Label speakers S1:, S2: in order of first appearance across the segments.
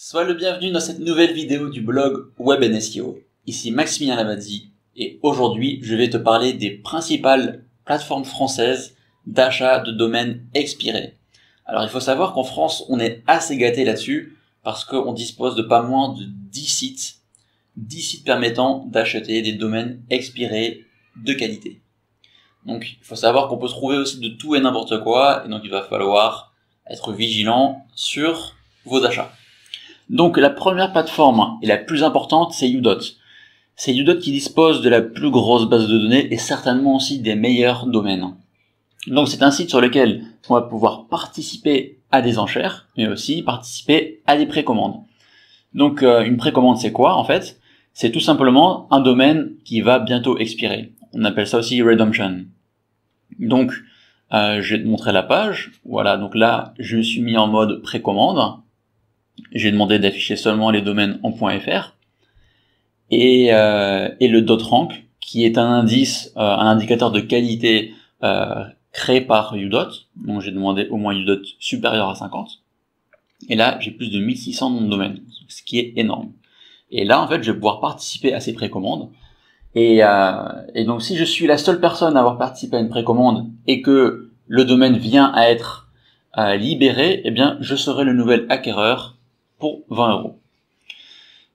S1: Sois le bienvenu dans cette nouvelle vidéo du blog Web SEO. Ici Maximilien Lavazzi et aujourd'hui je vais te parler des principales plateformes françaises d'achat de domaines expirés. Alors il faut savoir qu'en France on est assez gâté là-dessus parce qu'on dispose de pas moins de 10 sites permettant d'acheter des domaines expirés de qualité. Donc il faut savoir qu'on peut trouver aussi de tout et n'importe quoi et donc il va falloir être vigilant sur vos achats. Donc la première plateforme et la plus importante, c'est Udot. C'est Udot qui dispose de la plus grosse base de données et certainement aussi des meilleurs domaines. Donc c'est un site sur lequel on va pouvoir participer à des enchères, mais aussi participer à des précommandes. Donc une précommande c'est quoi en fait? C'est tout simplement un domaine qui va bientôt expirer. On appelle ça aussi redemption. Donc je vais te montrer la page. Voilà, donc là je me suis mis en mode précommande. J'ai demandé d'afficher seulement les domaines en .fr et le .rank qui est un indice, un indicateur de qualité créé par Udot. Donc j'ai demandé au moins Udot supérieur à 50. Et là j'ai plus de 1600 noms de domaines, ce qui est énorme. Et là en fait je vais pouvoir participer à ces précommandes. Et donc si je suis la seule personne à avoir participé à une précommande et que le domaine vient à être libéré, eh bien je serai le nouvel acquéreur pour 20 €.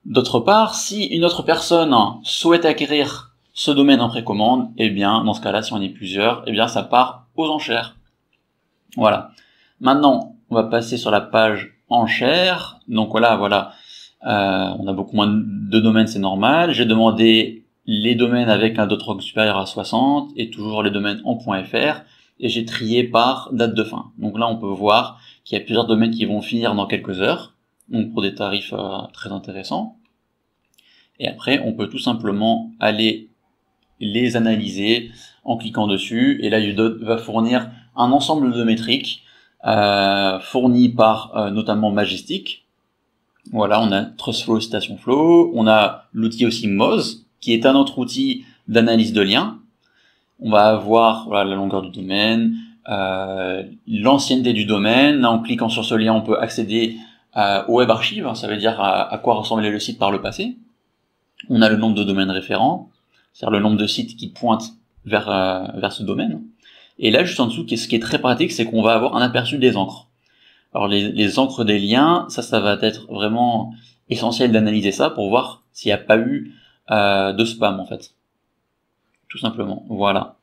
S1: D'autre part, si une autre personne souhaite acquérir ce domaine en précommande, eh bien, dans ce cas-là, si on est plusieurs, eh bien, ça part aux enchères. Voilà. Maintenant, on va passer sur la page enchères. Donc voilà, on a beaucoup moins de domaines, c'est normal. J'ai demandé les domaines avec un .rank supérieur à 60 et toujours les domaines en .fr et j'ai trié par date de fin. Donc là, on peut voir qu'il y a plusieurs domaines qui vont finir dans quelques heures. Donc pour des tarifs très intéressants. Et après, on peut tout simplement aller les analyser en cliquant dessus. Et là, Udot va fournir un ensemble de métriques fournies par notamment Majestic. Voilà, on a TrustFlow, CitationFlow. On a l'outil aussi Moz, qui est un autre outil d'analyse de liens. On va avoir voilà, la longueur du domaine, l'ancienneté du domaine. Là, en cliquant sur ce lien, on peut accéder au web archive, ça veut dire à quoi ressemblait le site par le passé. On a le nombre de domaines référents, c'est-à-dire le nombre de sites qui pointent vers ce domaine. Et là, juste en dessous, ce qui est très pratique, c'est qu'on va avoir un aperçu des encres. Alors les encres des liens, ça va être vraiment essentiel d'analyser ça pour voir s'il n'y a pas eu de spam en fait. Tout simplement, voilà.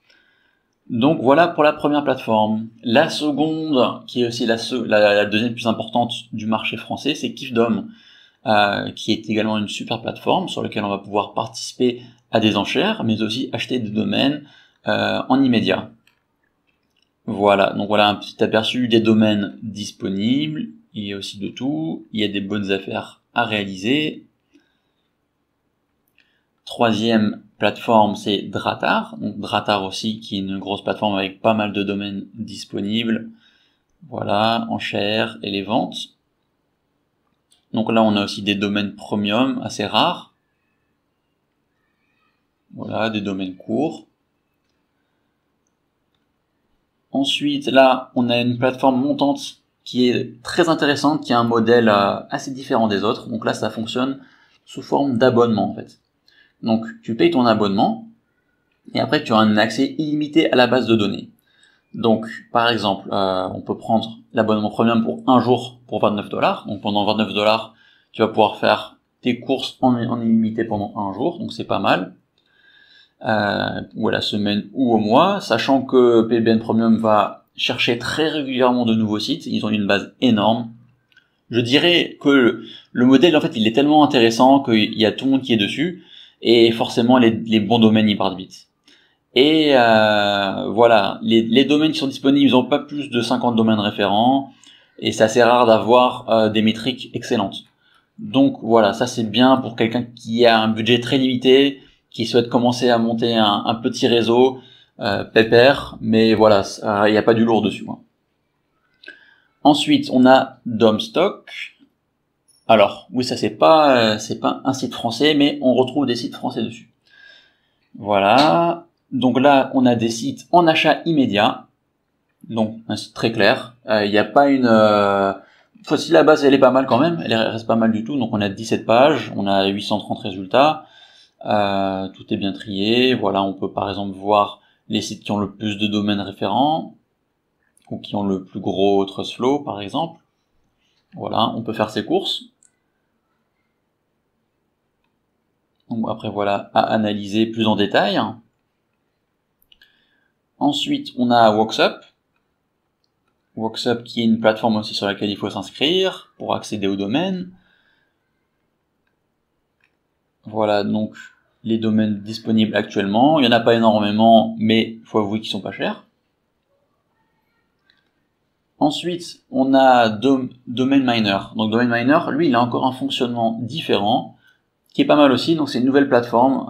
S1: Donc voilà pour la première plateforme. La seconde, qui est aussi la deuxième plus importante du marché français, c'est Kifdom, qui est également une super plateforme sur laquelle on va pouvoir participer à des enchères, mais aussi acheter des domaines en immédiat. Voilà, donc voilà un petit aperçu des domaines disponibles. Il y a aussi de tout, il y a des bonnes affaires à réaliser. Troisième plateforme, c'est Dratar. Donc Dratar aussi, qui est une grosse plateforme avec pas mal de domaines disponibles. Voilà, enchères et les ventes. Donc là, on a aussi des domaines premium assez rares. Voilà, des domaines courts. Ensuite, là, on a une plateforme montante qui est très intéressante, qui a un modèle assez différent des autres. Donc là, ça fonctionne sous forme d'abonnement en fait. Donc, tu payes ton abonnement et après, tu as un accès illimité à la base de données. Donc, par exemple, on peut prendre l'abonnement premium pour un jour pour 29 $. Donc, pendant 29 $, tu vas pouvoir faire tes courses en illimité pendant un jour. Donc, c'est pas mal. Ou à la semaine ou au mois. Sachant que PBN Premium va chercher très régulièrement de nouveaux sites. Ils ont une base énorme. Je dirais que le modèle, en fait, il est tellement intéressant qu'il y a tout le monde qui est dessus. Et forcément, les bons domaines, ils partent vite. Et voilà, les domaines qui sont disponibles, ils n'ont pas plus de 50 domaines référents, et c'est assez rare d'avoir des métriques excellentes. Donc voilà, ça c'est bien pour quelqu'un qui a un budget très limité, qui souhaite commencer à monter un petit réseau pépère, mais voilà, il n'y a pas du lourd dessus. Ensuite, on a Domstock. Alors, oui, ça c'est pas un site français, mais on retrouve des sites français dessus. Voilà. Donc là, on a des sites en achat immédiat. Donc, un site très clair. Il n'y a pas Voici la base, elle est pas mal quand même, elle reste pas mal du tout. Donc on a 17 pages, on a 830 résultats, tout est bien trié. Voilà, on peut par exemple voir les sites qui ont le plus de domaines référents ou qui ont le plus gros trust flow par exemple. Voilà, on peut faire ses courses. Donc après voilà, à analyser plus en détail. Ensuite, on a WorksUp. WorksUp qui est une plateforme aussi sur laquelle il faut s'inscrire pour accéder au domaine. Voilà donc les domaines disponibles actuellement. Il n'y en a pas énormément, mais il faut avouer qu'ils sont pas chers. Ensuite, on a Domain Miner. Donc Domain Miner, lui, il a encore un fonctionnement différent, qui est pas mal aussi. Donc c'est une nouvelle plateforme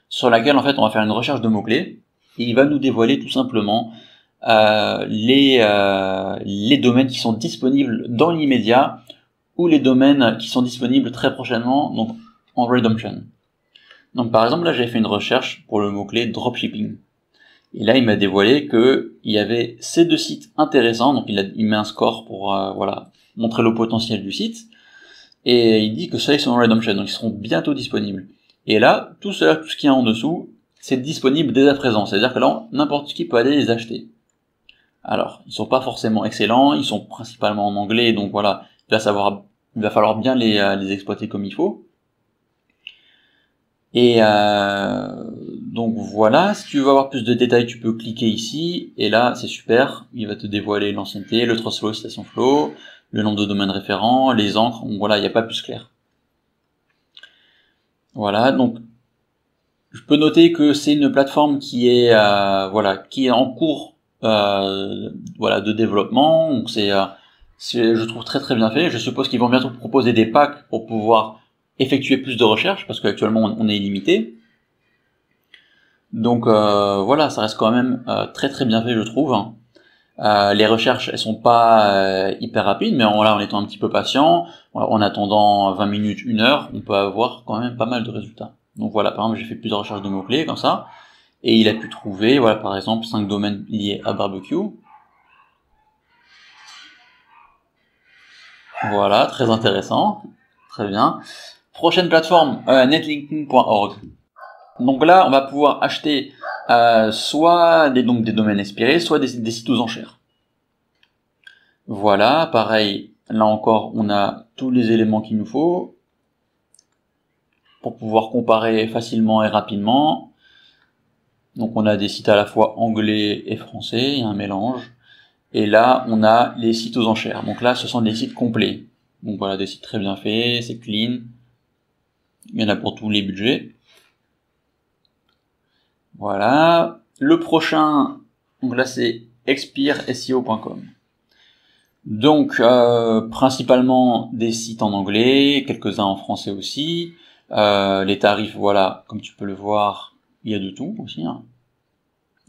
S1: sur laquelle en fait on va faire une recherche de mots-clés et il va nous dévoiler tout simplement les domaines qui sont disponibles dans l'immédiat ou les domaines qui sont disponibles très prochainement, donc en redemption. Donc par exemple là j'ai fait une recherche pour le mot-clé dropshipping. Et là il m'a dévoilé que il y avait ces deux sites intéressants, donc il met un score pour voilà, montrer le potentiel du site. Et il dit que ceux-là sont en redemption, donc ils seront bientôt disponibles. Et là, tout ce qu'il y a en dessous, c'est disponible dès à présent. C'est-à-dire que là, n'importe qui peut aller les acheter. Alors, ils sont pas forcément excellents, ils sont principalement en anglais, donc voilà, il va falloir bien les exploiter comme il faut. Et donc voilà, si tu veux avoir plus de détails, tu peux cliquer ici, et là, c'est super, il va te dévoiler l'ancienneté, le trust flow, citation flow, le nombre de domaines référents, les encres, donc voilà, il n'y a pas plus clair. Voilà, donc je peux noter que c'est une plateforme qui est voilà, qui est en cours voilà, de développement, donc je trouve très bien fait. Je suppose qu'ils vont bientôt proposer des packs pour pouvoir effectuer plus de recherches, parce qu'actuellement on est illimité. Donc voilà, ça reste quand même très bien fait, je trouve. Les recherches, elles sont pas hyper rapides, mais en étant un petit peu patient, en attendant 20 minutes, 1 heure, on peut avoir quand même pas mal de résultats. Donc voilà, par exemple, j'ai fait plusieurs recherches de mots-clés comme ça, et il a pu trouver, voilà, par exemple, 5 domaines liés à barbecue. Voilà, très intéressant, très bien. Prochaine plateforme, netlinking.org. Donc là, on va pouvoir acheter soit des domaines expirés, soit des sites aux enchères. Voilà, pareil, là encore, on a tous les éléments qu'il nous faut pour pouvoir comparer facilement et rapidement. Donc on a des sites à la fois anglais et français, il y a un mélange. Et là, on a les sites aux enchères. Donc là, ce sont des sites complets. Donc voilà, des sites très bien faits, c'est clean. Il y en a pour tous les budgets. Voilà. Le prochain, donc là c'est expireseo.com. Donc principalement des sites en anglais, quelques-uns en français aussi. Les tarifs, voilà, comme tu peux le voir, il y a de tout aussi, hein,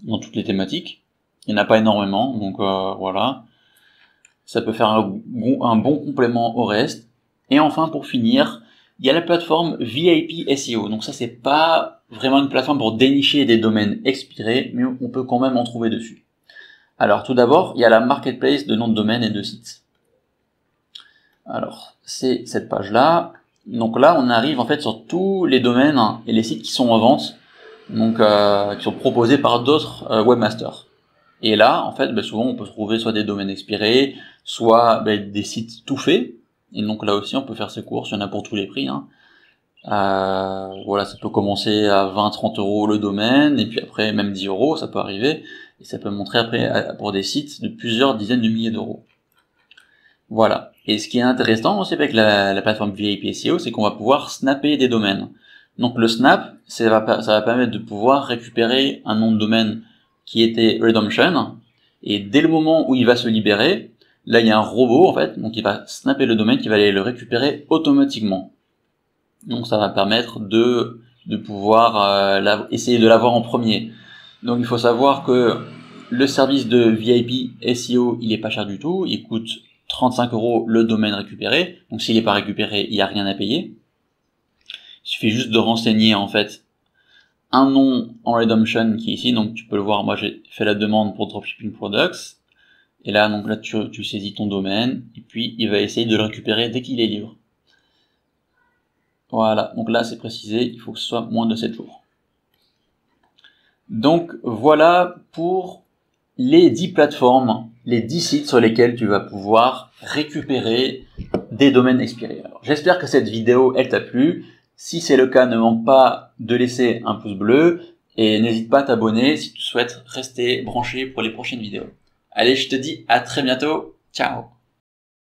S1: dans toutes les thématiques. Il n'y en a pas énormément, donc voilà. Ça peut faire un bon complément au reste. Et enfin, pour finir, il y a la plateforme VIP SEO. Donc ça, c'est pas vraiment une plateforme pour dénicher des domaines expirés, mais on peut quand même en trouver dessus. Alors tout d'abord, il y a la marketplace de noms de domaines et de sites. Alors, c'est cette page-là. Donc là, on arrive en fait sur tous les domaines et les sites qui sont en vente, donc qui sont proposés par d'autres webmasters. Et là, en fait, souvent, on peut trouver soit des domaines expirés, soit des sites tout faits. Et donc là aussi, on peut faire ses courses. Il y en a pour tous les prix, hein. Voilà, ça peut commencer à 20-30 euros le domaine, et puis après même 10 euros, ça peut arriver, et ça peut montrer après pour des sites de plusieurs dizaines de milliers d'euros. Voilà. Et ce qui est intéressant aussi avec la plateforme VIP SEO, c'est qu'on va pouvoir snapper des domaines. Donc le snap, ça va permettre de pouvoir récupérer un nom de domaine qui était redemption, et dès le moment où il va se libérer, là il y a un robot en fait, donc il va snapper le domaine, qui va aller le récupérer automatiquement. Donc ça va permettre de pouvoir essayer de l'avoir en premier. Donc il faut savoir que le service de VIP SEO, il est pas cher du tout, il coûte 35 euros le domaine récupéré. Donc s'il n'est pas récupéré, il n'y a rien à payer. Il suffit juste de renseigner en fait un nom en redemption qui est ici. Donc tu peux le voir, moi j'ai fait la demande pour Dropshipping Products. Et là, donc là, tu saisis ton domaine, et puis il va essayer de le récupérer dès qu'il est libre. Voilà, donc là, c'est précisé, il faut que ce soit moins de 7 jours. Donc voilà pour les 10 plateformes, les 10 sites sur lesquels tu vas pouvoir récupérer des domaines expirés. Alors, j'espère que cette vidéo, elle t'a plu. Si c'est le cas, ne manque pas de laisser un pouce bleu et n'hésite pas à t'abonner si tu souhaites rester branché pour les prochaines vidéos. Allez, je te dis à très bientôt. Ciao!